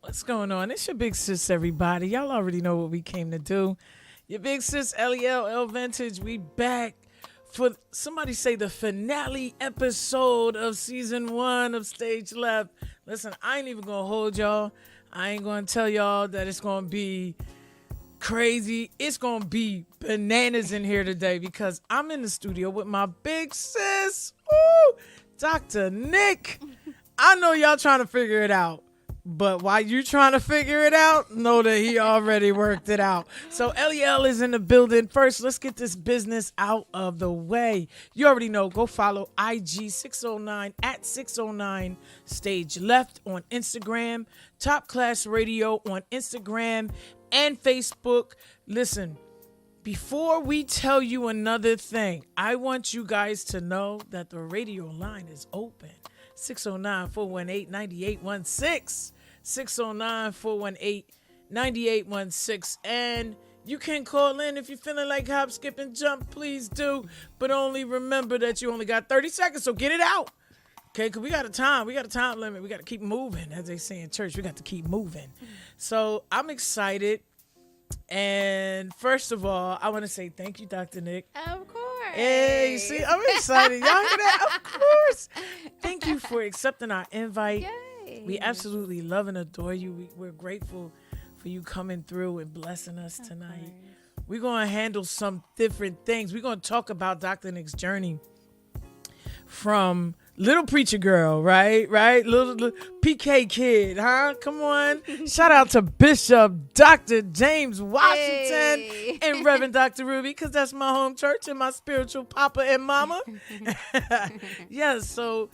What's going on? It's your big sis, everybody. Y'all already know what we came to do. Your big sis, L Vintage. We back for, somebody say, the finale episode of season 1 of Stage Left. Listen, I ain't even going to hold y'all. I ain't going to tell y'all that it's going to be crazy. It's going to be bananas in here today because I'm in the studio with my big sis, Dr. Nick. I know y'all trying to figure it out. But while you trying to figure it out, know that he already worked it out. So LEL is in the building. First, let's get this business out of the way. You already know. Go follow IG 609 at 609 Stage Left on Instagram. Top Class Radio on Instagram and Facebook. Listen, before we tell you another thing, I want you guys to know that the radio line is open. 609-418-9816. 609-418-9816. And you can call in if you're feeling like hop, skip, and jump. Please do. But only remember that you only got 30 seconds, so get it out. Okay, because we got a time limit. We got to keep moving. As they say in church, we got to keep moving. So I'm excited. And first of all, I want to say thank you, Dr. Nick. Of course. Hey, see, I'm excited. Y'all hear that? Of course. Thank you for accepting our invite. Yay. We absolutely love and adore you. We're grateful for you coming through and blessing us tonight. We're going to handle some different things. We're going to talk about Dr. Nick's journey from little preacher girl, right? Little PK kid, huh? Come on. Shout out to Bishop Dr. James Washington and Reverend Dr. Ruby, because that's my home church and my spiritual papa and mama. Yes, so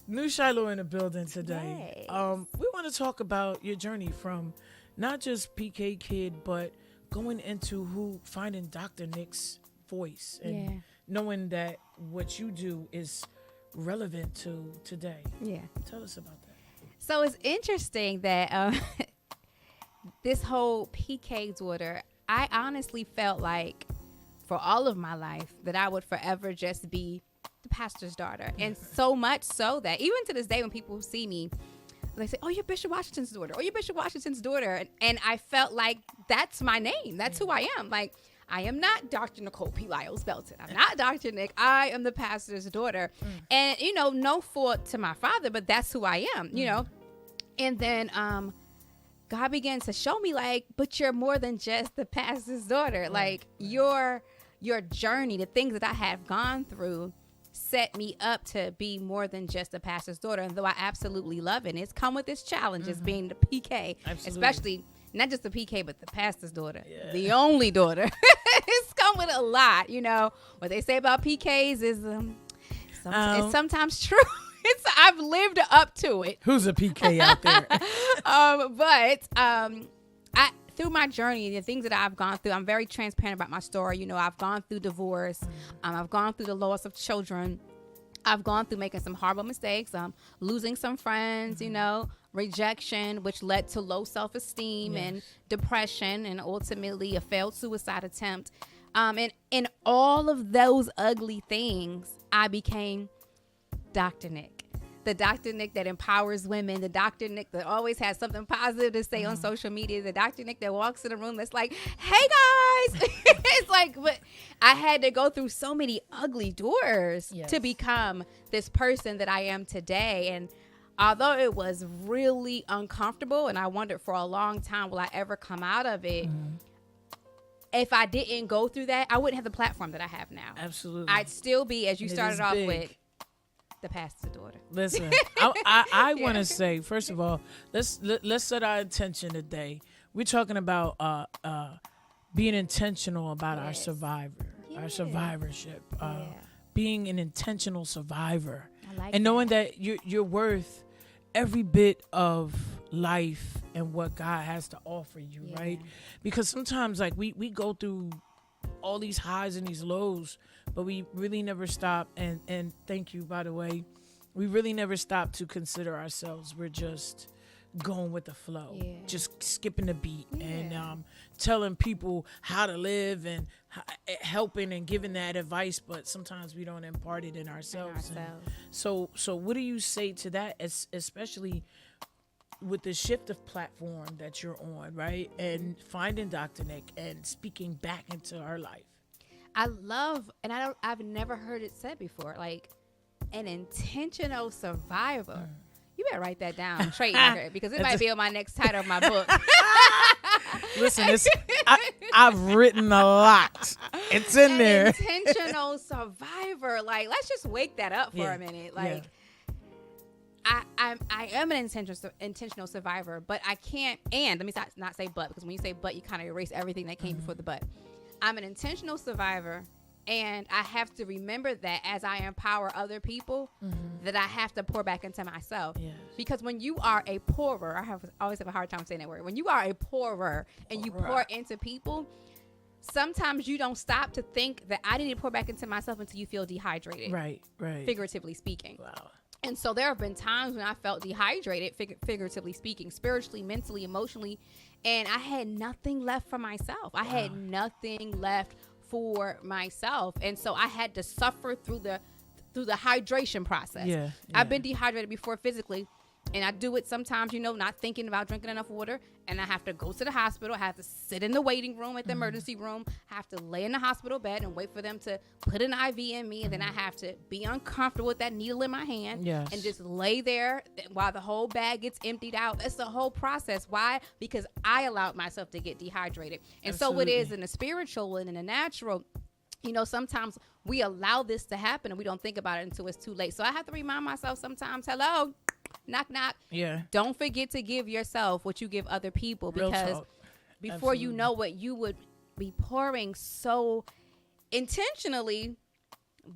New Shiloh in the building today. Yes. We want to talk about your journey from not just PK kid, but going into finding Dr. Nick's voice and knowing that what you do is relevant to today. Yeah. Tell us about that. So it's interesting that this whole PK daughter, I honestly felt like for all of my life that I would forever just be the pastor's daughter. And so much so that even to this day when people see me, they say, oh, you're Bishop Washington's daughter. Oh, you're Bishop Washington's daughter. And I felt like that's my name. That's who I am. Like, I am not Dr. Nicole P. Lyles Belton. I'm not Dr. Nick. I am the pastor's daughter. And, no fault to my father, but that's who I am, you know. And then God began to show me, like, but you're more than just the pastor's daughter. Like, your journey, the things that I have gone through set me up to be more than just a pastor's daughter. And though I absolutely love it, and it's come with its challenges being the PK, especially not just the PK, but the pastor's daughter, the only daughter. It's come with a lot, What they say about PKs is it's sometimes true. I've lived up to it. Who's a PK out there? Through my journey, the things that I've gone through, I'm very transparent about my story. I've gone through divorce. I've gone through the loss of children. I've gone through making some horrible mistakes, losing some friends, rejection, which led to low self-esteem and depression, and ultimately a failed suicide attempt. And in all of those ugly things, I became Dr. Nick. The Dr. Nick that empowers women, the Dr. Nick that always has something positive to say on social media, the Dr. Nick that walks in the room that's like, hey guys. It's like, but I had to go through so many ugly doors to become this person that I am today. And although it was really uncomfortable and I wondered for a long time, will I ever come out of it? If I didn't go through that, I wouldn't have the platform that I have now. Absolutely. I'd still be, as you started off with, the pastor's daughter. Listen, I want to say, first of all, let's set our attention today. We're talking about being intentional about our survivorship, being an intentional survivor, and knowing that you're worth every bit of life and what God has to offer you, right? Because sometimes, like, we go through all these highs and these lows, but we really never stop. And thank you, by the way. We really never stop to consider ourselves. We're just going with the flow, just skipping the beat and telling people how to live and helping and giving that advice. But sometimes we don't impart it in ourselves. So what do you say to that, especially with the shift of platform that you're on, right? And finding Dr. Nick and speaking back into her life. I love, and I've never heard it said before, like an intentional survivor. You better write that down, trademark it, because it might be on my next title of my book. Listen, I've written a lot. It's in there. Intentional survivor. Like, let's just wake that up for a minute. Like, I am an intentional survivor, but I can't. And let me not say but, because when you say but, you kind of erase everything that came before the but. I'm an intentional survivor, and I have to remember that as I empower other people, that I have to pour back into myself. Yes. Because when you are a pourer, I always have a hard time saying that word. When you are a pourer and you pour into people, sometimes you don't stop to think that I need to pour back into myself until you feel dehydrated. Right. Figuratively speaking. Wow. And so there have been times when I felt dehydrated, figuratively speaking, spiritually, mentally, emotionally, and I had nothing left for myself. I had nothing left for myself. And so I had to suffer through the hydration process. Yeah. I've been dehydrated before physically, and I do it sometimes, not thinking about drinking enough water, and I have to go to the hospital. I have to sit in the waiting room at the emergency room. I have to lay in the hospital bed and wait for them to put an IV in me, and then I have to be uncomfortable with that needle in my hand and just lay there while the whole bag gets emptied out. It's the whole process. Why? Because I allowed myself to get dehydrated. And so it is in the spiritual and in the natural. Sometimes we allow this to happen and we don't think about it until it's too late. So I have to remind myself sometimes, hello, knock, knock. Yeah. Don't forget to give yourself what you give other people, because before you know what, you would be pouring so intentionally,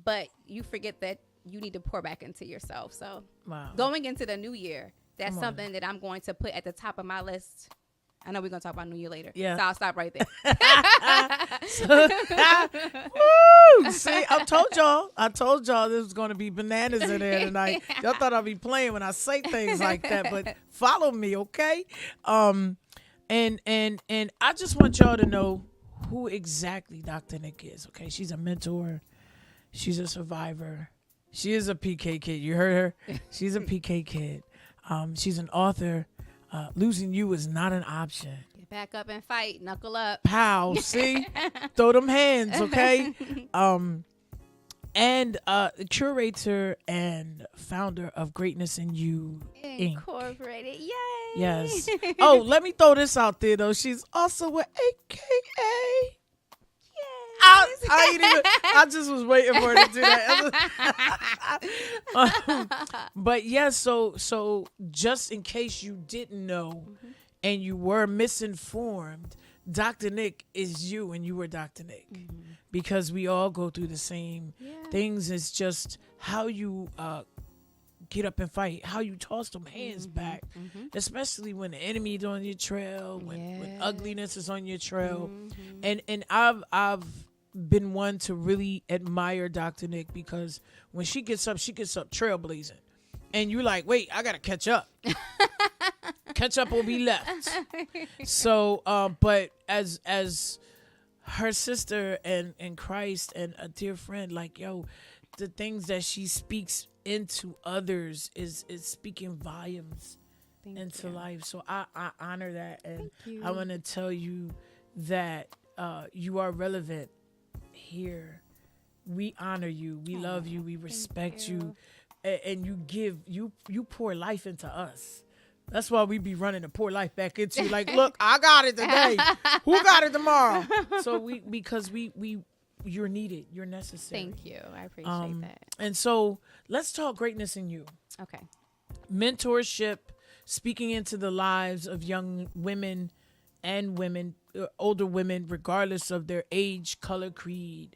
but you forget that you need to pour back into yourself. So going into the new year, that's something that I'm going to put at the top of my list. I know we're going to talk about New Year later. Yeah. So I'll stop right there. Woo! See, I told y'all this was going to be bananas in there tonight. Y'all thought I'd be playing when I say things like that, but follow me, okay? And I just want y'all to know who exactly Dr. Nick is, okay? She's a mentor. She's a survivor. She is a PK kid. You heard her? She's a PK kid. She's an author. Losing you is not an option. Get back up and fight. Knuckle up. Pow. See? Throw them hands, okay? And curator and founder of Greatness in You Incorporated. Inc. Yay. Yes. Oh, let me throw this out there, though. She's also an AKA. I just was waiting for her to do that. But yes, so just in case you didn't know and you were misinformed, Dr. Nick is you and you were Dr. Nick. Because we all go through the same things. It's just how you get up and fight, how you toss them hands back, especially when the enemy is on your trail, when ugliness is on your trail. And I've been one to really admire Dr. Nick, because when she gets up trailblazing, and you're like, wait, I gotta catch up. Catch up or be left. So, but as her sister and Christ and a dear friend, like, yo, the things that she speaks into others is speaking volumes into life. So I honor that, and I want to tell you that you are relevant here. We honor you, we love you, we respect you, and you pour life into us. That's why we be running to pour life back into you. Like, look, I got it today. Who got it tomorrow? So because you're needed, you're necessary. Thank you, I appreciate that. And so let's talk Greatness in You. Okay. Mentorship, speaking into the lives of young women and older women, regardless of their age, color, creed,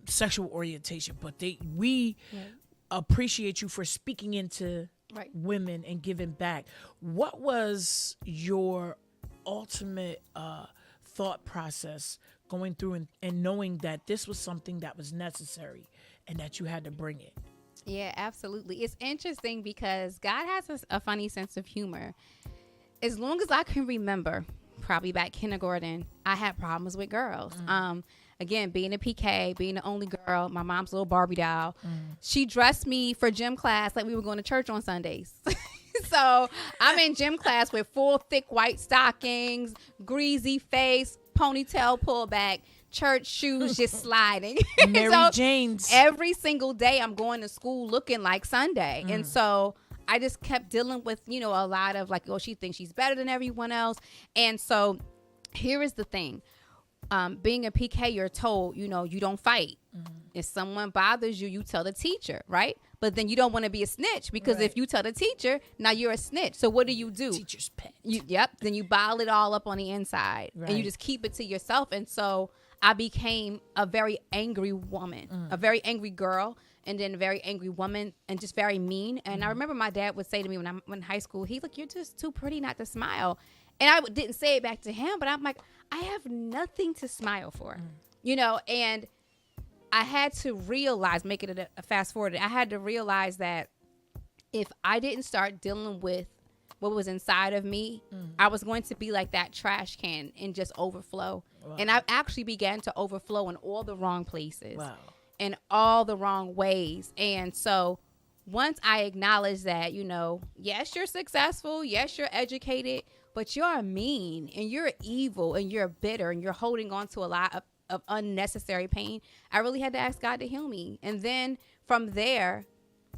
sexual orientation. But we appreciate you for speaking into women and giving back. What was your ultimate thought process going through and knowing that this was something that was necessary and that you had to bring it? Yeah, absolutely. It's interesting because God has a funny sense of humor. As long as I can remember, probably back kindergarten, I had problems with girls. Again, being a PK, being the only girl, my mom's little Barbie doll. She dressed me for gym class like we were going to church on Sundays. So I'm in gym class with full thick white stockings, greasy face, ponytail pulled back, church shoes just sliding. Mary So Jane's. every single day I'm going to school looking like Sunday. Mm. And so I just kept dealing with, a lot of like, oh, she thinks she's better than everyone else. And so here is the thing. Being a PK, you're told, you don't fight. Mm-hmm. If someone bothers you, you tell the teacher, right? But then you don't want to be a snitch because right. if you tell the teacher, now you're a snitch. So what do? Teacher's pet. Then you bottle it all up on the inside and you just keep it to yourself. And so I became a very angry woman, a very angry girl, and then a very angry woman, and just very mean. And I remember my dad would say to me when I'm in high school, he's like, "You're just too pretty not to smile." And I didn't say it back to him, but I'm like, I have nothing to smile for, and I had to realize, making it a fast forward, I had to realize that if I didn't start dealing with what was inside of me, I was going to be like that trash can and just overflow. Wow. And I actually began to overflow in all the wrong places. Wow. In all the wrong ways. And so once I acknowledged that, yes, you're successful, yes, you're educated, but you're mean and you're evil and you're bitter and you're holding on to a lot of unnecessary pain, I really had to ask God to heal me. And then from there,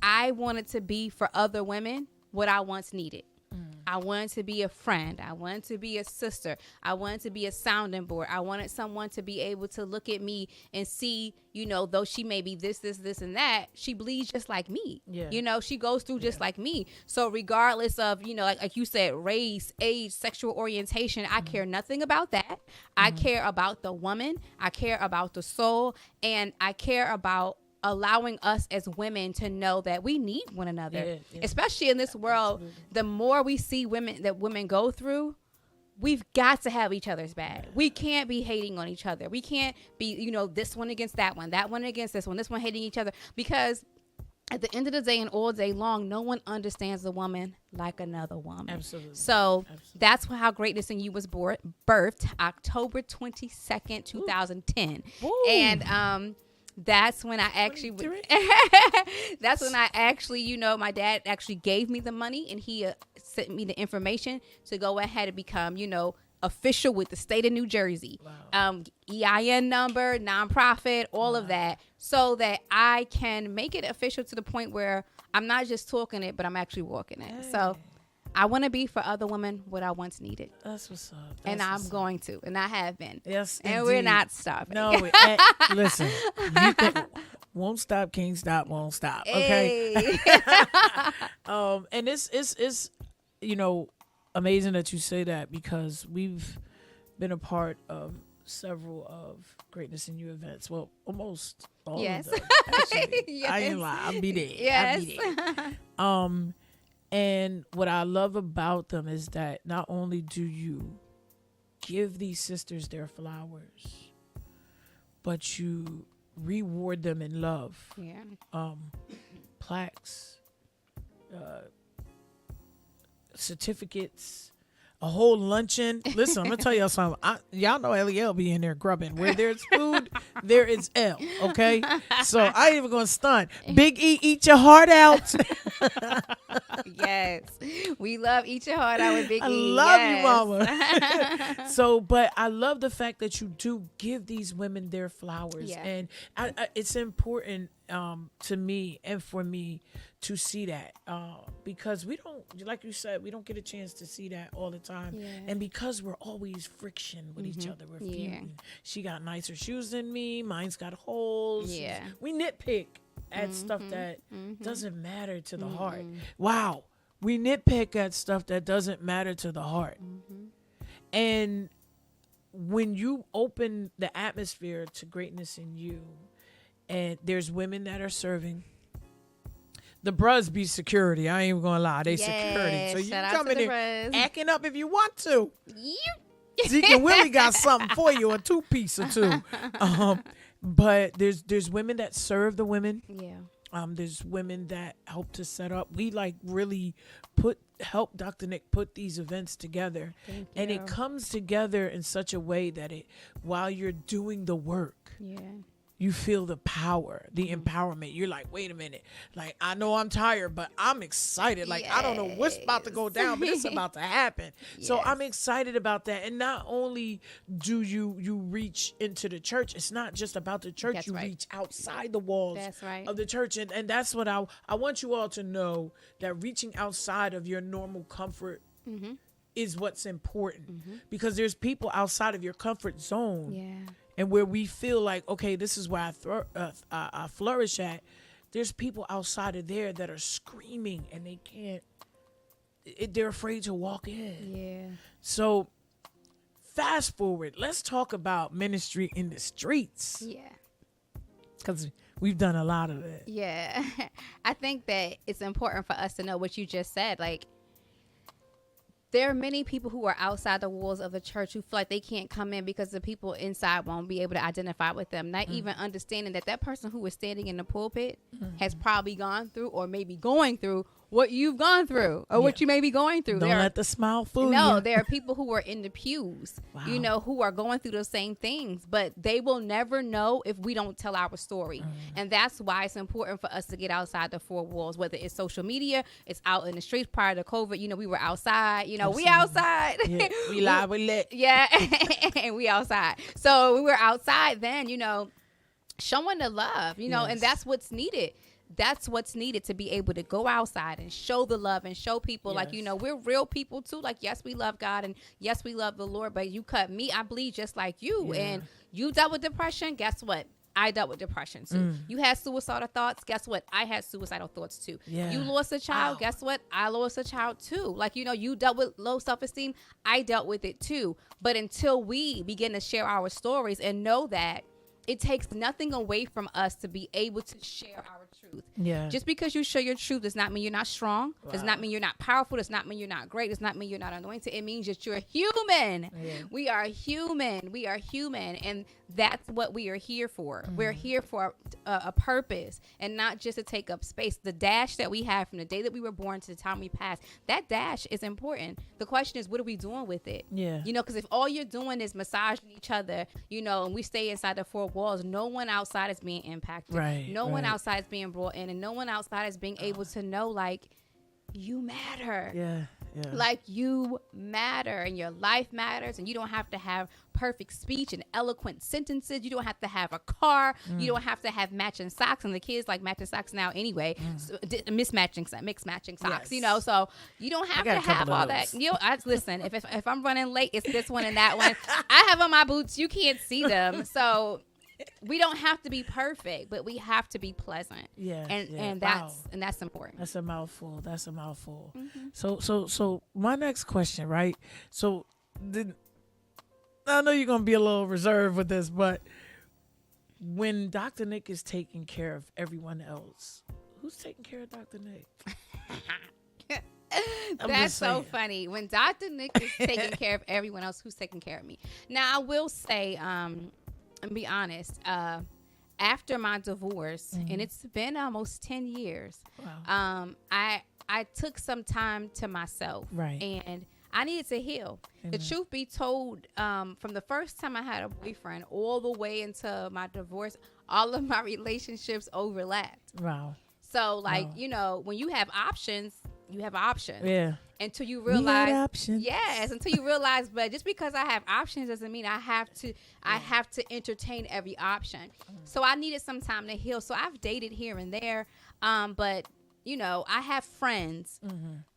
I wanted to be for other women what I once needed. I wanted to be a friend. I wanted to be a sister. I wanted to be a sounding board. I wanted someone to be able to look at me and see, though she may be this, and that, she bleeds just like me. Yeah. She goes through just like me. So regardless of, like you said, race, age, sexual orientation, I care nothing about that. I care about the woman. I care about the soul. And I care about allowing us as women to know that we need one another, especially in this world. Absolutely. The more we see women go through, we've got to have each other's back. We can't be hating on each other. We can't be, this one against that one against this one hating each other, because at the end of the day and all day long, no one understands the woman like another woman. Absolutely. So that's how Greatness in You was birthed October 22nd, 2010. Ooh. And, that's when I actually, my dad actually gave me the money, and he sent me the information to go ahead and become, official with the state of New Jersey. Wow. EIN number, nonprofit, all of that, so that I can make it official to the point where I'm not just talking it, but I'm actually walking it. Hey. So I want to be for other women what I once needed. That's what's up. And I'm going to, and I have been. Yes, and indeed. We're not stopping. No, listen, won't stop, can't stop, won't stop. Okay. Hey. And it's amazing that you say that, because we've been a part of several of Greatness in You events. Well, almost all of them. Actually. Yes. I ain't lie. I'll be there. Yes. I'll be there. And what I love about them is that not only do you give these sisters their flowers, but you reward them in love. Yeah. Plaques, certificates, a whole luncheon. Listen, I'm gonna tell y'all something. Y'all know Eliel be in there grubbing. Where there's food, there is L. Okay, so I ain't even gonna stunt. Big E, eat your heart out. Yes, we love Eat Your Heart Out with Big E. I love you, mama. So, but I love the fact that you do give these women their flowers, and it's important to me and for me to see that, because we don't, like you said, we don't get a chance to see that all the time. Yeah. And because we're always friction with each other, we're feuding. She got nicer shoes than me, mine's got holes. Yeah. We nitpick at stuff that doesn't matter to the heart. Wow. We nitpick at stuff that doesn't matter to the heart. And when you open the atmosphere to Greatness in You, and there's women that are serving. The bros be security. I ain't even gonna lie. They security. So you come in there acting up if you want to. Zeke and Willie got something for you, a 2-piece or 2. But there's women that serve the women. Yeah. There's women that help to set up. We like really help Dr. Nick put these events together. And it comes together in such a way that while you're doing the work. Yeah. you feel the power, the empowerment. You're like, wait a minute. Like, I know I'm tired, but I'm excited. Like, I don't know what's about to go down, but it's about to happen. So Yes. I'm excited about that. And not only do you reach into the church, it's not just about the church. That's you right. reach outside the walls That's right. of the church. And that's what I want you all to know, that reaching outside of your normal comfort is what's important, because there's people outside of your comfort zone. Yeah. And where we feel like, okay, this is where I flourish at, there's people outside of there that are screaming and they can't, they're afraid to walk in. Yeah. So fast forward, let's talk about ministry in the streets, Yeah. because we've done a lot of it. Yeah. I think that it's important for us to know what you just said. Like, there are many people who are outside the walls of the church who feel like they can't come in because the people inside won't be able to identify with them. Not even understanding that that person who is standing in the pulpit has probably gone through, or maybe going through, what you've gone through, or what you may be going through. Don't let the smile fool No, you. there are people who are in the pews, you know, who are going through those same things, but they will never know if we don't tell our story. And that's why it's important for us to get outside the four walls, whether it's social media, it's out in the streets. Prior to COVID, you know, we were outside, you know, we outside. Yeah, we live, we lit. Yeah, and we outside. So we were outside then, you know, showing the love, you know, and that's what's needed. That's what's needed to be able to go outside and show the love and show people, like, you know, we're real people too. Like, yes, we love God, and yes, we love the Lord, but you cut me, I bleed just like you. And you dealt with depression. Guess what? I dealt with depression too. You had suicidal thoughts. Guess what? I had suicidal thoughts too. You lost a child. Guess what? I lost a child too. Like, you know, you dealt with low self-esteem. I dealt with it too. But until we begin to share our stories and know that it takes nothing away from us to be able to share our truth. Yeah. Just because you share your truth does not mean you're not strong. Does not mean you're not powerful. Does not mean you're not great. Does not mean you're not anointed. It means that you're human. We are human. We are human. And that's what we are here for. We're here for a purpose, and not just to take up space. The dash that we have from the day that we were born to the time we pass, that dash is important. The question is, what are we doing with it? Yeah. You know, because if all you're doing is massaging each other, you know, and we stay inside the four walls, no one outside is being impacted. No one outside is being brought in, and no one outside is being able to know, like, you matter. Yeah. Like, you matter, and your life matters, and you don't have to have perfect speech and eloquent sentences. You don't have to have a car. You don't have to have matching socks, and the kids like matching socks now anyway. So, mixed matching socks, you know. So you don't have to have all that. You know, listen. If I'm running late, it's this one and that one. I have on my boots. You can't see them, so. We don't have to be perfect, but we have to be pleasant. And that's important. That's a mouthful. So my next question, right? So I know you're gonna be a little reserved with this, but when Dr. Nick is taking care of everyone else, who's taking care of Dr. Nick? That's so funny. When Dr. Nick is taking care of everyone else, who's taking care of me? Now, I will say, and be honest, after my divorce, and it's been almost 10 years, I took some time to myself, and I needed to heal. The truth be told, from the first time I had a boyfriend all the way into my divorce, all of my relationships overlapped. So, like, you know, when you have options, you have options. Until you realize, until you realize, but just because I have options doesn't mean I have to entertain every option. So I needed some time to heal. So I've dated here and there, but you know, I have friends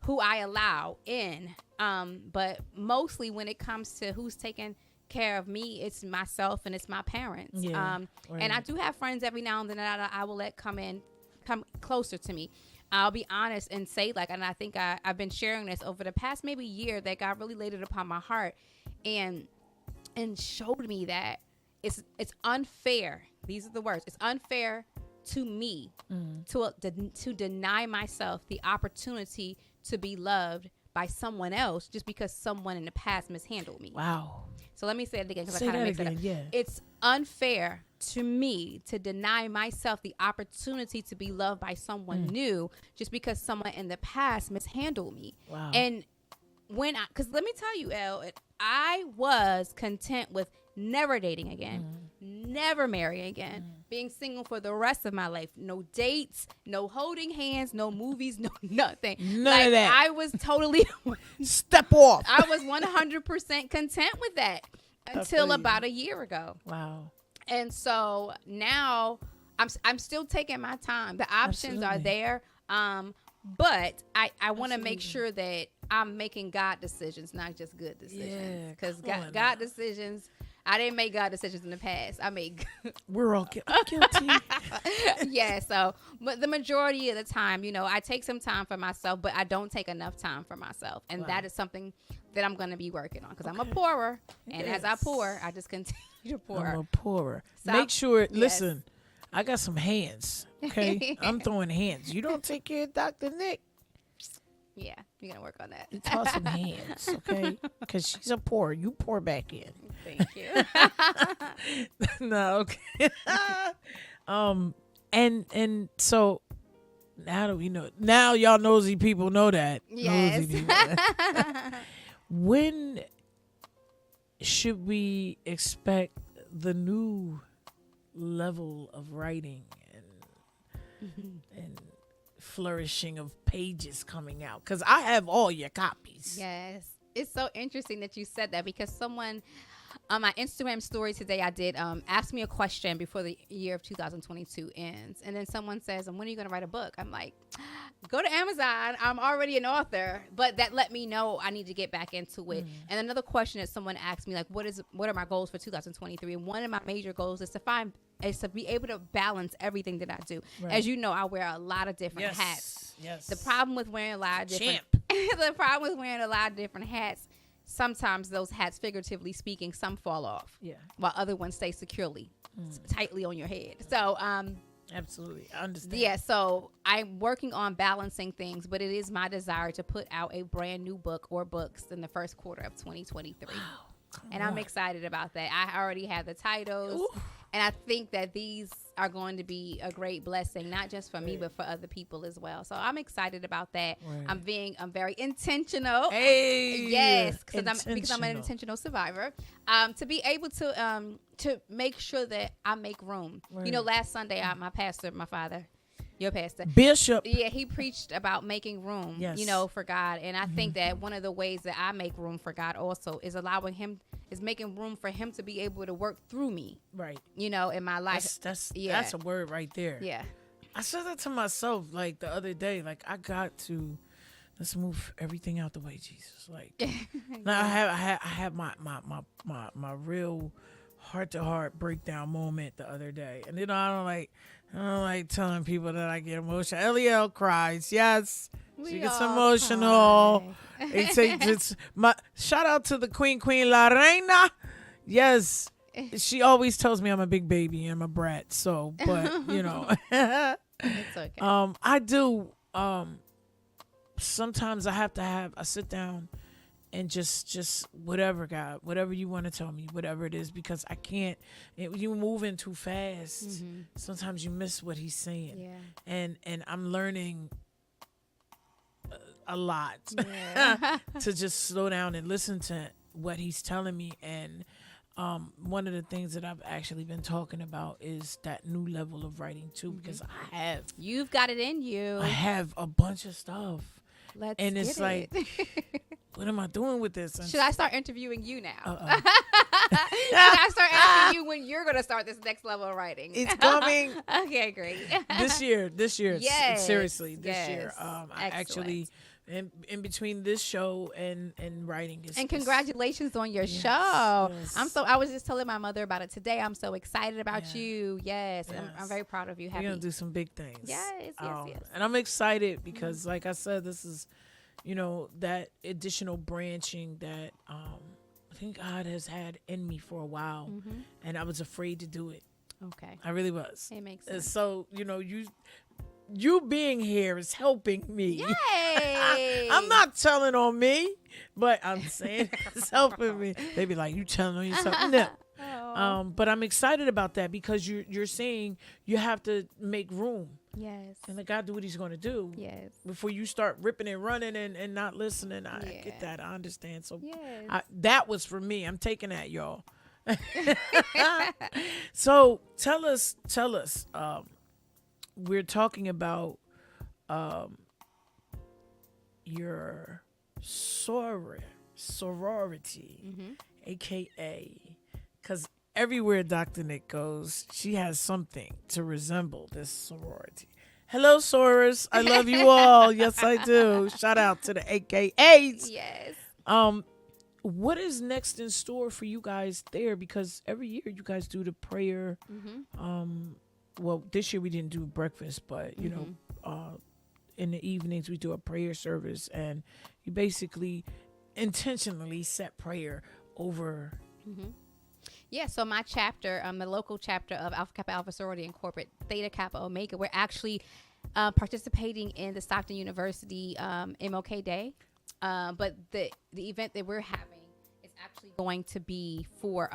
who I allow in, but mostly when it comes to who's taking care of me, it's myself and it's my parents. And I do have friends every now and then that I will let come closer to me. I'll be honest and say, like, and I think I've been sharing this over the past maybe year, that God really laid it upon my heart and showed me that it's unfair. These are the words. It's unfair to me to deny myself the opportunity to be loved by someone else just because someone in the past mishandled me. So let me say it again, because I kind of mixed it up. It's unfair to me to deny myself the opportunity to be loved by someone new just because someone in the past mishandled me. And because let me tell you, Elle, I was content with never dating again, never marrying again, being single for the rest of my life. No dates, no holding hands, no movies, no nothing. None of that. I was totally, Step off. I was 100% content with that feel until you. about a year ago. Wow. And so now I'm still taking my time. The options are Absolutely. there. But I want to make Absolutely. sure that I'm making God decisions, not just good decisions. Yeah, Because come on God now. decisions, I didn't make God decisions in the past. I made, We're all guilty. yeah. So, but the majority of the time, I take some time for myself, but I don't take enough time for myself. And Wow. that is something that I'm going to be working on because I'm a Okay. pourer. And as I Yes. pour, I just continue to pour. I'm a pourer. So Make sure, yes. listen, I got some hands, okay? I'm throwing hands. You don't take care of Dr. Nick, Yeah, you're going to work on that. you toss some hands, okay? Because she's a pourer. You pour back in. Thank you. No, okay. And so now that we know, now y'all nosy people know that. Yes. Nosy people. When should we expect the new level of writing and flourishing of pages coming out? Because I have all your copies. Yes. It's so interesting that you said that because someone on my Instagram story today I did ask me a question before the year of 2022 ends. And then someone says, when are you going to write a book? I'm like, go to Amazon. I'm already an author. But that let me know I need to get back into it. And another question that someone asked me, like, what are my goals for 2023? And one of my major goals is to be able to balance everything that I do. Right. As you know, I wear a lot of different hats. Yes. The problem with wearing a lot of different the problem with wearing a lot of different hats, sometimes those hats, figuratively speaking, some fall off. Yeah. While other ones stay securely, tightly on your head. So, Absolutely. I understand. yeah, so I'm working on balancing things, but it is my desire to put out a brand new book or books in the first quarter of 2023. And I'm excited about that. I already have the titles. Ooh. And I think that these are going to be a great blessing, not just for me, but for other people as well. So I'm excited about that. Right. I'm very intentional. Hey. Yes, because I'm an Intentional. intentional survivor. To be able to make sure that I make room. Right. You know, last Sunday, my pastor, my father, your pastor, Bishop. yeah, he preached about making room, Yes. for God. And I think that one of the ways that I make room for God also is making room for him to be able to work through me, Right. in my life. That's Yeah. that's a word right there. Yeah. I said that to myself like the other day. Like let's move everything out the way, Jesus. Like now I have my real heart to heart breakdown moment the other day, and I don't like telling people that I get emotional. Liel cries. Yes, she We gets all emotional. It's my shout out to the Queen La Reina. Yes. She always tells me I'm a big baby and I'm a brat. So, but It's okay. I do. Sometimes I sit down and just whatever, God, whatever you want to tell me, whatever it is, because I can't. You moving too fast. Sometimes you miss what he's saying. Yeah. And I'm learning a lot Yeah. to just slow down and listen to what he's telling me. And one of the things that I've actually been talking about is that new level of writing too, because You've got it in you. I have a bunch of stuff, Let's and it's get like, it. what am I doing with this? And Should I start interviewing you now? Uh-oh. Should I start asking you when you're going to start this next level of writing? It's coming Okay, great. this year. Yes, Seriously, this year. yes. I actually in between this show and writing is And congratulations on your show. yes. I was just telling my mother about it today. I'm so excited about Yeah. you. Yes. I'm Yes. very proud of you. We're Happy. gonna do some big things. Yes, yes. And I'm excited because, like I said, this is, that additional branching that I think God has had in me for a while, and I was afraid to do it. Okay. I really was. It makes And sense. so you being here is helping me. Yay! I'm not telling on me, but I'm saying it's helping me. They be like, you telling on yourself? No. Oh. But I'm excited about that because you're saying you have to make room Yes. and let God do what he's going to do Yes. before you start ripping and running and not listening. I Yeah. get that. I understand. So Yes. that was for me. I'm taking that, y'all. So tell us. We're talking about your sorority, aka, because everywhere Dr. Nick goes, she has something to resemble this sorority. Hello, sorors. I love you all. Yes, I do. Shout out to the AKAs. Yes. What is next in store for you guys there? Because every year you guys do the prayer. Well, this year we didn't do breakfast, but you know, in the evenings we do a prayer service, and you basically intentionally set prayer over. Yeah, so my chapter, the local chapter of Alpha Kappa Alpha Sorority and Corporate Theta Kappa Omega, we're actually participating in the Stockton University MLK Day. But the event that we're having is actually going to be for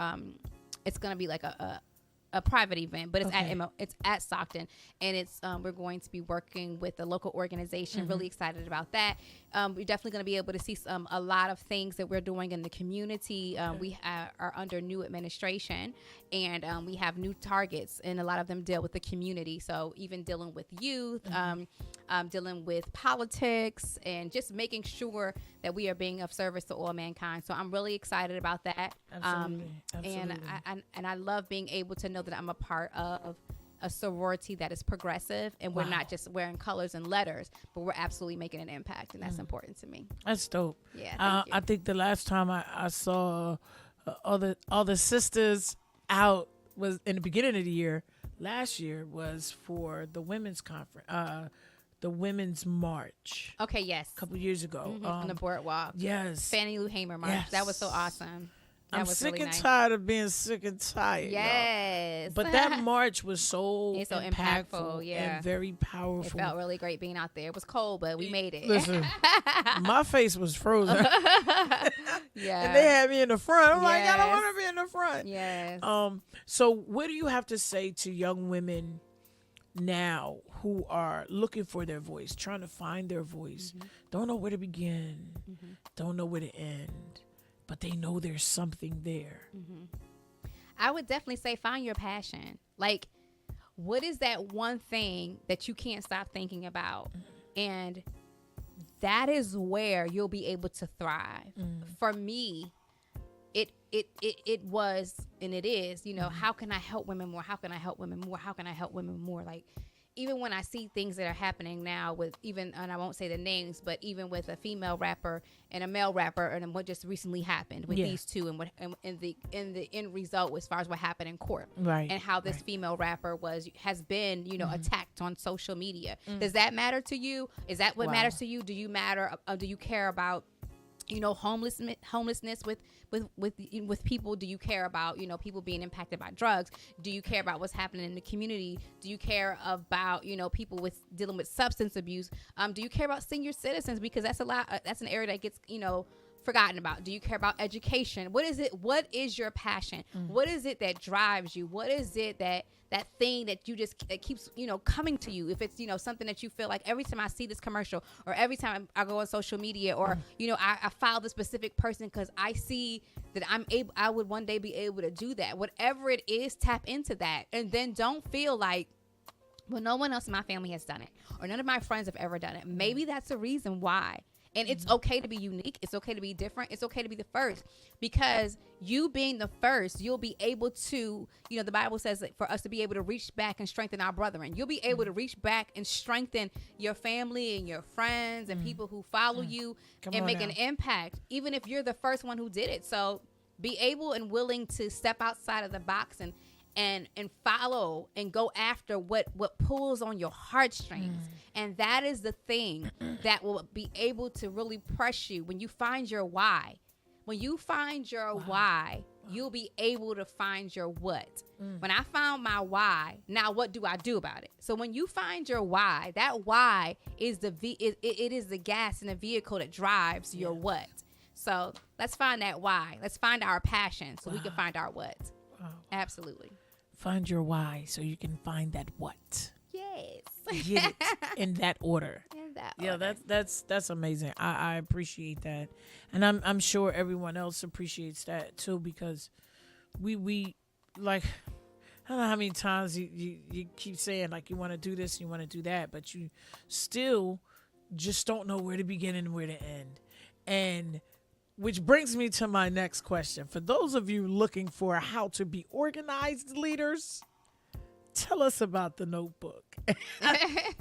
it's going to be like a private event, but it's it's at Stockton, and it's we're going to be working with a local organization. Really excited about that. We're definitely going to be able to see a lot of things that we're doing in the community. We are under new administration, and we have new targets, and a lot of them deal with the community. So even dealing with youth, dealing with politics, and just making sure that we are being of service to all mankind. So I'm really excited about that. Absolutely. And I love being able to know that I'm a part of a sorority that is progressive, and we're not just wearing colors and letters, but we're absolutely making an impact, and that's important to me. That's dope. Yeah, I think the last time I saw all the sisters out was in the beginning of the year. Last year was for the women's conference, the women's march. Okay, yes. A couple years ago On the boardwalk. Yes. Fannie Lou Hamer march. Yes. That was so awesome. I'm sick and tired of being sick and tired. Yes. Y'all. But that march was so impactful. Yeah. And very powerful. It felt really great being out there. It was cold, but we made it. Listen, my face was frozen. Yeah. And they had me in the front. I'm like, I don't Yes. want to be in the front. Yes. So what do you have to say to young women now who are looking for their voice, trying to find their voice, don't know where to begin, don't know where to end, but they know there's something there? I would definitely say find your passion. Like, what is that one thing that you can't stop thinking about? And that is where you'll be able to thrive. For me, it was, and it is, you know, how can I help women more? How can I help women more? How can I help women more? Like, even when I see things that are happening now with even, and I won't say the names, but even with a female rapper and a male rapper, and what just recently happened with these two, and what and the end result as far as what happened in court, right? And how this female rapper has been, you know, attacked on social media. Does that matter to you? Is that what matters to you? Do you matter? Do you care about, you know, homelessness with people? Do you care about, you know, people being impacted by drugs? Do you care about what's happening in the community? Do you care about, you know, people dealing with substance abuse? Do you care about senior citizens? Because that's an area that gets, you know, forgotten about. Do you care about education? What is it? What is your passion? What is it that drives you? What is it that thing that you just, that keeps, you know, coming to you? If it's, you know, something that you feel like every time I see this commercial, or every time I go on social media, or, you know, I follow the specific person because I see that I would one day be able to do that. Whatever it is, tap into that. And then don't feel like, well, no one else in my family has done it, or none of my friends have ever done it. Maybe that's the reason why. And it's okay to be unique. It's okay to be different. It's okay to be the first, because you being the first, you'll be able to, you know, the Bible says that for us to be able to reach back and strengthen our brethren, you'll be able to reach back and strengthen your family and your friends and people who follow you and make an impact, even if you're the first one who did it. So be able and willing to step outside of the box and follow and go after what pulls on your heartstrings. And that is the thing that will be able to really press you when you find your why. When you find your why, you'll be able to find your what. When I found my why, now what do I do about it? So when you find your why, that why is it is the gas in the vehicle that drives your what. So let's find that why. Let's find our passion so we can find our what. Absolutely. Find your why so you can find that what. Yes. Get it in that order. Yeah, that's amazing. I appreciate that, and I'm sure everyone else appreciates that too, because we like, I don't know how many times you keep saying like you want to do this, you want to do that, but you still just don't know where to begin and where to end. And which brings me to my next question. For those of you looking for how to be organized leaders, tell us about the notebook.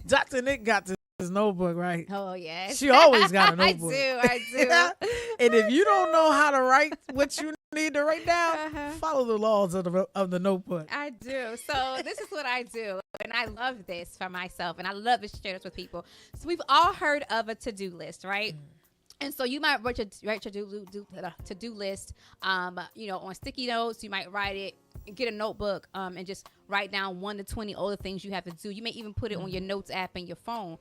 Dr. Nick got this notebook, right? Oh, yes. She always got a notebook. I do. And if you don't know how to write what you need to write down, follow the laws of the notebook. I do. So this is what I do. And I love this for myself. And I love to share this with people. So we've all heard of a to-do list, right? And so you might write your to-do list, on sticky notes. You might write it, get a notebook, and just write down 1 to 20 other things you have to do. You may even put it on your notes app in your phone.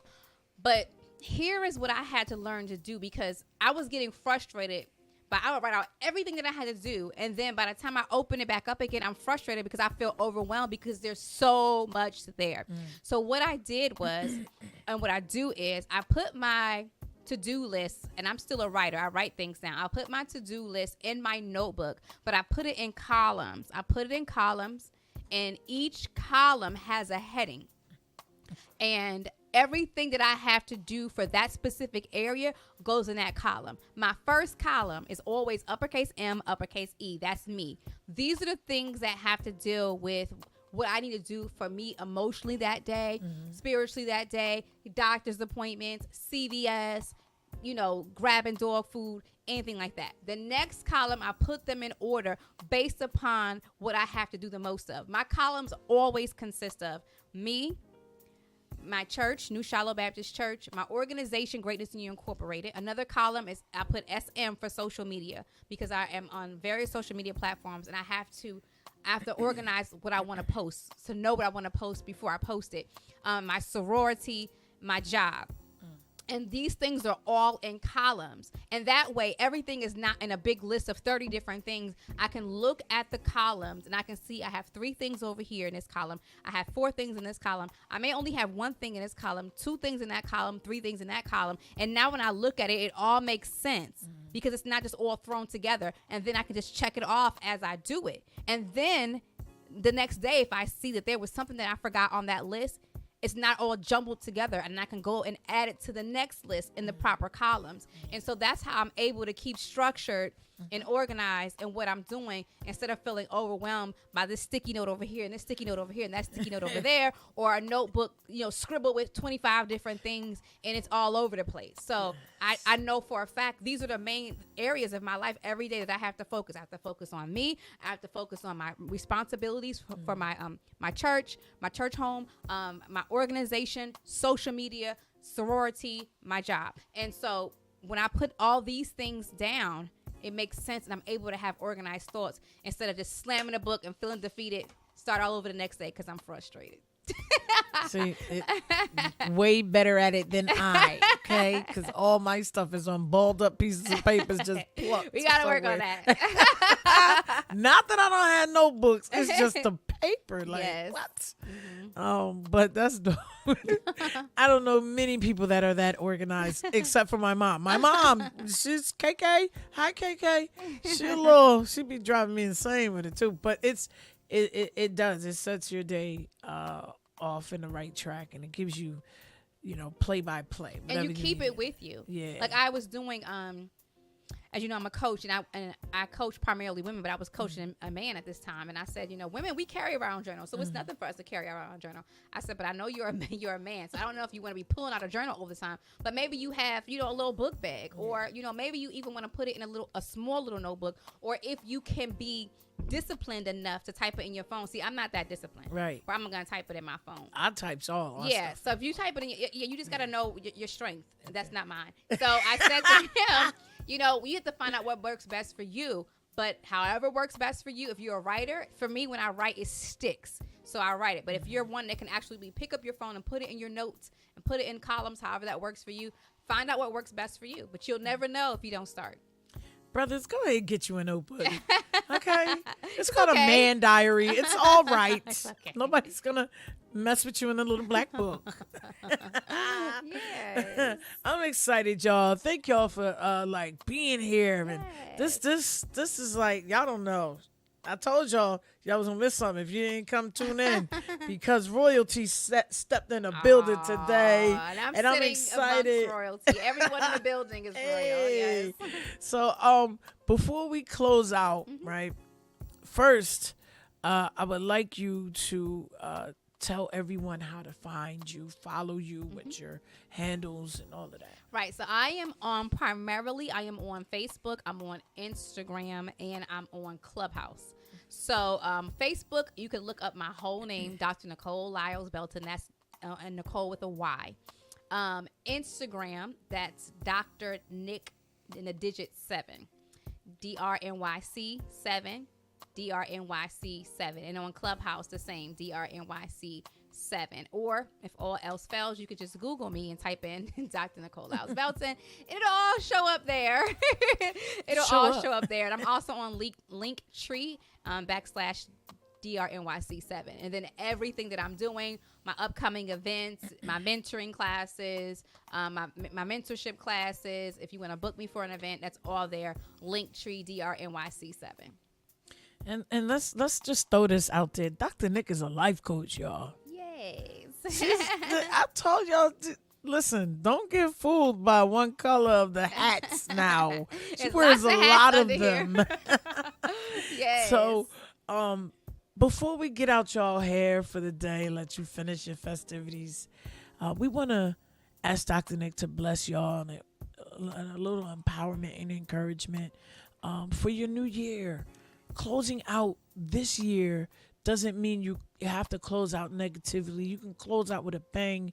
But here is what I had to learn to do, because I was getting frustrated. But I would write out everything that I had to do. And then by the time I open it back up again, I'm frustrated because I feel overwhelmed because there's so much there. So what I did was, and what I do is, I put my to-do list, and I'm still a writer. I write things down. I'll put my to-do list in my notebook, but I put it in columns. And each column has a heading. And everything that I have to do for that specific area goes in that column. My first column is always uppercase M, uppercase E. That's me. These are the things that have to deal with what I need to do for me emotionally that day, spiritually that day, doctor's appointments, CVS, grabbing dog food, anything like that. The next column, I put them in order based upon what I have to do the most of. My columns always consist of me, my church, New Shiloh Baptist Church, my organization, Greatness in You Incorporated. Another column is I put SM for social media, because I am on various social media platforms, and I have to organize what I want to post, to know what I want to post before I post it. My sorority, my job. And these things are all in columns. And that way, everything is not in a big list of 30 different things. I can look at the columns and I can see I have 3 things over here in this column. I have 4 things in this column. I may only have 1 thing in this column, 2 things in that column, 3 things in that column. And now when I look at it, it all makes sense because it's not just all thrown together. And then I can just check it off as I do it. And then the next day, if I see that there was something that I forgot on that list, it's not all jumbled together, and I can go and add it to the next list in the proper columns. And so that's how I'm able to keep structured and organized in what I'm doing, instead of feeling overwhelmed by this sticky note over here and this sticky note over here and that sticky note over there, or a notebook, scribbled with 25 different things and it's all over the place. So I know for a fact these are the main areas of my life every day that I have to focus. I have to focus on me. I have to focus on my responsibilities for my church home, my organization, social media, sorority, my job. And so when I put all these things down, it makes sense, and I'm able to have organized thoughts instead of just slamming a book and feeling defeated, start all over the next day because I'm frustrated. See, way better at it than I, okay? Because all my stuff is on balled up pieces of paper, just plucked. We got to work on that. Not that I don't have notebooks. It's just the paper. Like, yes. What? But that's dope. I don't know many people that are that organized, except for my mom. My mom, she's KK. Hi, KK. She be driving me insane with it too. But it does. It sets your day off in the right track, and it gives you, play by play. And you keep it with you. Yeah. Like I was doing, as you know, I'm a coach, and I coach primarily women, but I was coaching a man at this time. And I said, women, we carry around journals, so it's nothing for us to carry around a journal. I said, but I know you're a man, so I don't know if you want to be pulling out a journal all the time, but maybe you have, a little book bag, or, maybe you even want to put it in a small little notebook, or if you can be disciplined enough to type it in your phone. See, I'm not that disciplined. Right. But I'm going to type it in my phone. I types all. Yeah. So if you type it in, you just got to know your strength. That's not mine. So I said to him, you have to find out what works best for you. But however works best for you, if you're a writer, for me, when I write, it sticks. So I write it. But if you're one that can actually pick up your phone and put it in your notes and put it in columns, however that works for you, find out what works best for you. But you'll never know if you don't start. Brothers, go ahead and get you a notebook. Okay? It's called a man diary. It's all right. It's okay. Nobody's going to mess with you in a little black book. Yes. I'm excited, y'all. Thank y'all for being here. And Yes. this is like, y'all don't know. I told y'all was gonna miss something if you didn't come tune in because royalty stepped in the building today, and I'm excited. Royalty. Everyone in the building is royal. Yes. So before we close out, right? First, I would like you to tell everyone how to find you, follow you with your handles and all of that. Right. So I am on Facebook, I'm on Instagram, and I'm on Clubhouse. So Facebook, you can look up my whole name, Dr. Nicole Lyles Belton. That's and Nicole with a Y. Instagram, that's Dr. Nick in the digit 7, DRNYC 7. DRNYC 7, and on Clubhouse the same, DRNYC 7. Or if all else fails, you could just Google me and type in Dr. Nicole Lyles Belton, and it'll all show up there. Show up there. And I'm also on Linktree /DRNYC 7, and then everything that I'm doing, my upcoming events, my mentoring classes, my mentorship classes. If you want to book me for an event, that's all there. Linktree DRNYC 7. And let's just throw this out there. Dr. Nick is a life coach, y'all. Yes. I told y'all, listen, don't get fooled by one color of the hats now. She wears a lot of them. Yes. So, before we get out y'all hair for the day, let you finish your festivities, we want to ask Dr. Nick to bless y'all and a little empowerment and encouragement for your new year. Closing out this year doesn't mean you have to close out negatively. You can close out with a bang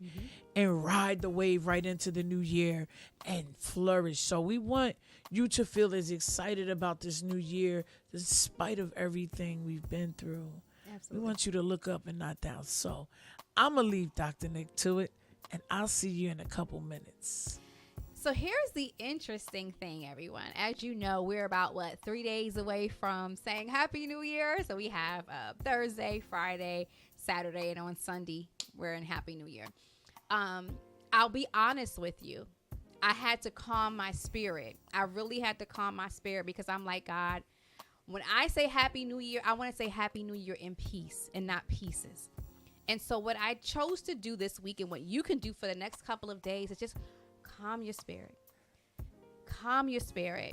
and ride the wave right into the new year and flourish. So we want you to feel as excited about this new year despite of everything we've been through. Absolutely. We want you to look up and not down. So I'm going to leave Dr. Nick to it, and I'll see you in a couple minutes. So here's the interesting thing, everyone. As you know, we're about 3 days away from saying Happy New Year. So we have Thursday, Friday, Saturday, and on Sunday, we're in Happy New Year. I'll be honest with you. I had to calm my spirit. I really had to calm my spirit because I'm like, God, when I say Happy New Year, I want to say Happy New Year in peace and not pieces. And so what I chose to do this week and what you can do for the next couple of days is just calm your spirit. Calm your spirit.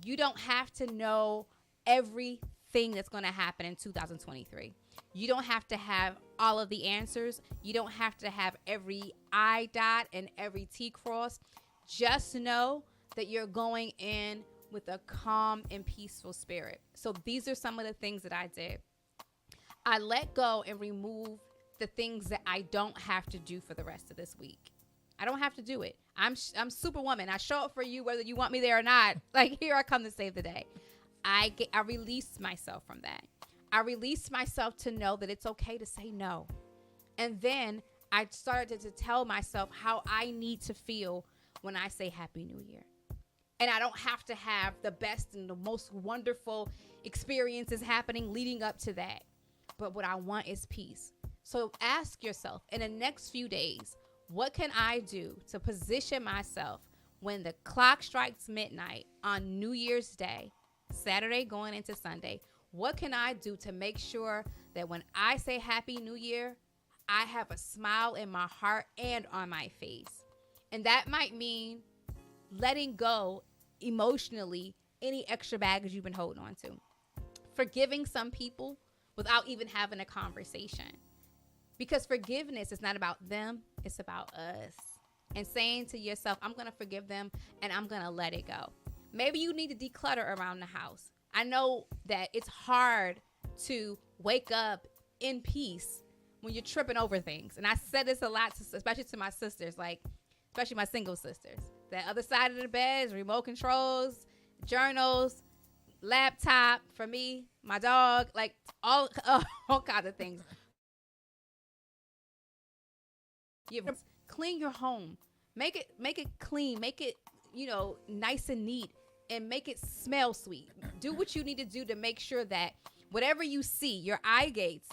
You don't have to know everything that's going to happen in 2023. You don't have to have all of the answers. You don't have to have every I dot and every T crossed. Just know that you're going in with a calm and peaceful spirit. So these are some of the things that I did. I let go and remove the things that I don't have to do for the rest of this week. I don't have to do it. I'm Superwoman. I show up for you whether you want me there or not. Like, here I come to save the day. I released myself from that. I released myself to know that it's okay to say no. And then I started to tell myself how I need to feel when I say Happy New Year. And I don't have to have the best and the most wonderful experiences happening leading up to that. But what I want is peace. So ask yourself, in the next few days, what can I do to position myself when the clock strikes midnight on New Year's Day, Saturday going into Sunday? What can I do to make sure that when I say Happy New Year, I have a smile in my heart and on my face? And that might mean letting go emotionally any extra baggage you've been holding on to. Forgiving some people without even having a conversation. Because forgiveness is not about them, it's about us. And saying to yourself, I'm going to forgive them and I'm going to let it go. Maybe you need to declutter around the house. I know that it's hard to wake up in peace when you're tripping over things. And I said this a lot, especially to my sisters, especially my single sisters. That other side of the bed is remote controls, journals, laptop, for me, my dog, all kinds of things. Clean your home. Make it clean. Make it, nice and neat, and make it smell sweet. Do what you need to do to make sure that whatever you see, your eye gates,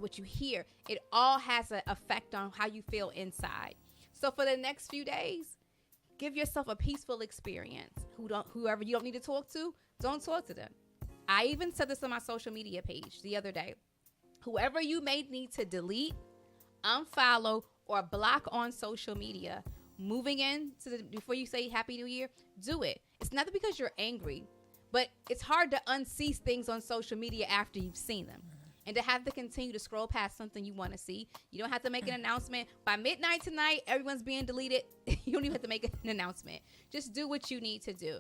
what you hear, it all has an effect on how you feel inside. So for the next few days, give yourself a peaceful experience. Whoever you don't need to talk to, don't talk to them. I even said this on my social media page the other day. Whoever you may need to delete, unfollow, or block on social media, moving before you say Happy New Year, do it. It's not because you're angry, but it's hard to unsee things on social media after you've seen them. And to have to continue to scroll past something you want to see. You don't have to make an announcement. By midnight tonight, everyone's being deleted. You don't even have to make an announcement. Just do what you need to do.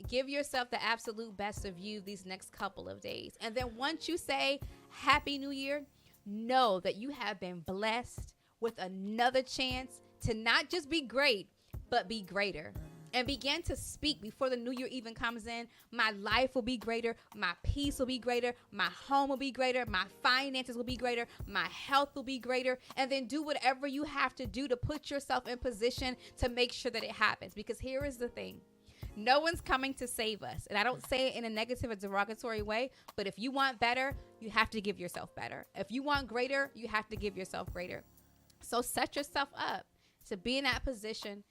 Give yourself the absolute best of you these next couple of days. And then once you say Happy New Year, know that you have been blessed with another chance to not just be great, but be greater. And begin to speak before the new year even comes in. My life will be greater. My peace will be greater. My home will be greater. My finances will be greater. My health will be greater. And then do whatever you have to do to put yourself in position to make sure that it happens. Because here is the thing. No one's coming to save us. And I don't say it in a negative or derogatory way. But if you want better, you have to give yourself better. If you want greater, you have to give yourself greater. So set yourself up to be in that position,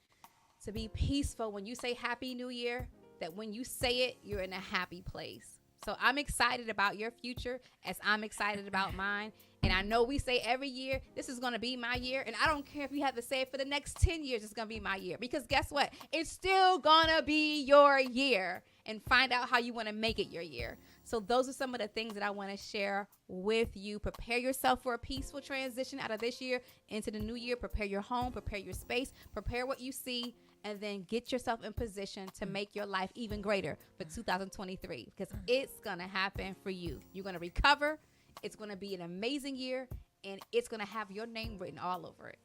to be peaceful when you say Happy New Year, that when you say it, you're in a happy place. So I'm excited about your future as I'm excited about mine. And I know we say every year, this is going to be my year. And I don't care if you have to say it for the next 10 years, it's going to be my year. Because guess what? It's still going to be your year. And find out how you want to make it your year. So those are some of the things that I want to share with you. Prepare yourself for a peaceful transition out of this year into the new year. Prepare your home, prepare your space, prepare what you see, and then get yourself in position to make your life even greater for 2023, because it's going to happen for you. You're going to recover. It's going to be an amazing year, and it's going to have your name written all over it.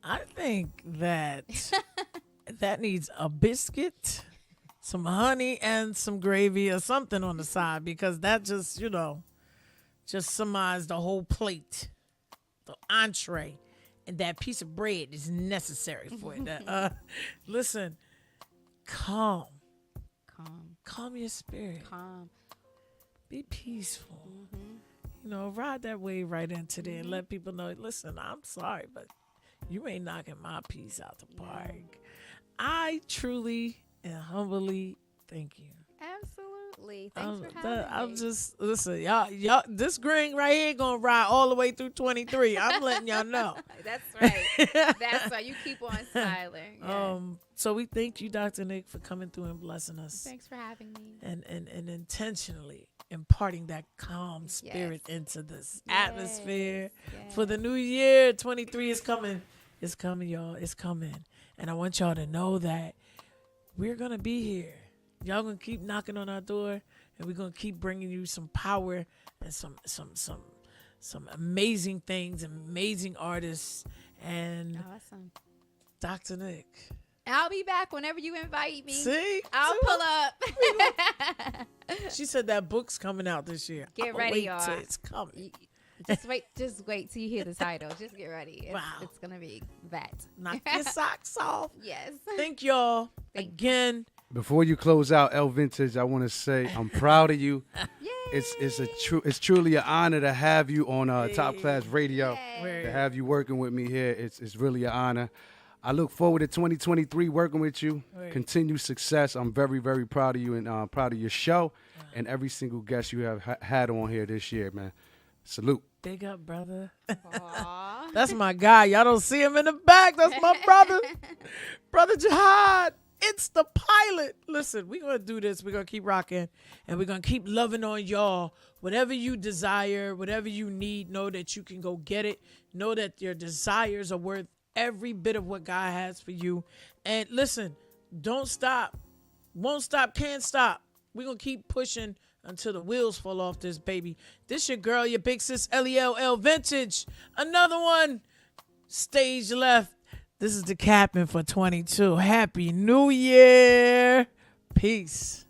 I think that that needs a biscuit, some honey, and some gravy or something on the side, because that just, just summarized the whole plate, the entree, and that piece of bread is necessary for it. Listen, calm your spirit. Be peaceful. Ride that wave right into there and let people know, listen, I'm sorry, but you ain't knocking my peace out the park. I truly and humbly thank you. Absolutely. Thanks for having me. I'm just, listen, y'all, this green right here gonna ride all the way through 23. I'm letting y'all know. That's right. That's why you keep on smiling. Yeah. So we thank you, Dr. Nick, for coming through and blessing us. Thanks for having me. And intentionally imparting that calm spirit into this atmosphere for the new year. 23 is coming. It's coming, y'all. It's coming. And I want y'all to know that we're going to be here. Y'all going to keep knocking on our door, and we're going to keep bringing you some power and some amazing things, amazing artists, and awesome. Dr. Nick. I'll be back whenever you invite me. See? I'll pull up. She said that book's coming out this year. Get ready, y'all. It's coming. Just wait till you hear the title. Just get ready. It's going to be that. Knock your socks off. Yes. Thank y'all again. Before you close out, El Vintage, I want to say I'm proud of you. Yay. It's truly an honor to have you on Top Class Radio. Yay. To have you working with me here, it's really an honor. I look forward to 2023 working with you. Continued success. I'm very, very proud of you and proud of your show and every single guest you have had on here this year, man. Salute. Big up, brother. Aww. That's my guy. Y'all don't see him in the back. That's my brother. Brother Jihad. It's the pilot. Listen, we're going to do this. We're going to keep rocking, and we're going to keep loving on y'all. Whatever you desire, whatever you need, know that you can go get it. Know that your desires are worth every bit of what God has for you. And listen, don't stop. Won't stop, can't stop. We're going to keep pushing until the wheels fall off this baby. This your girl, your big sis, LEL Vintage. Another one. Stage left. This is the captain for 22. Happy New Year. Peace.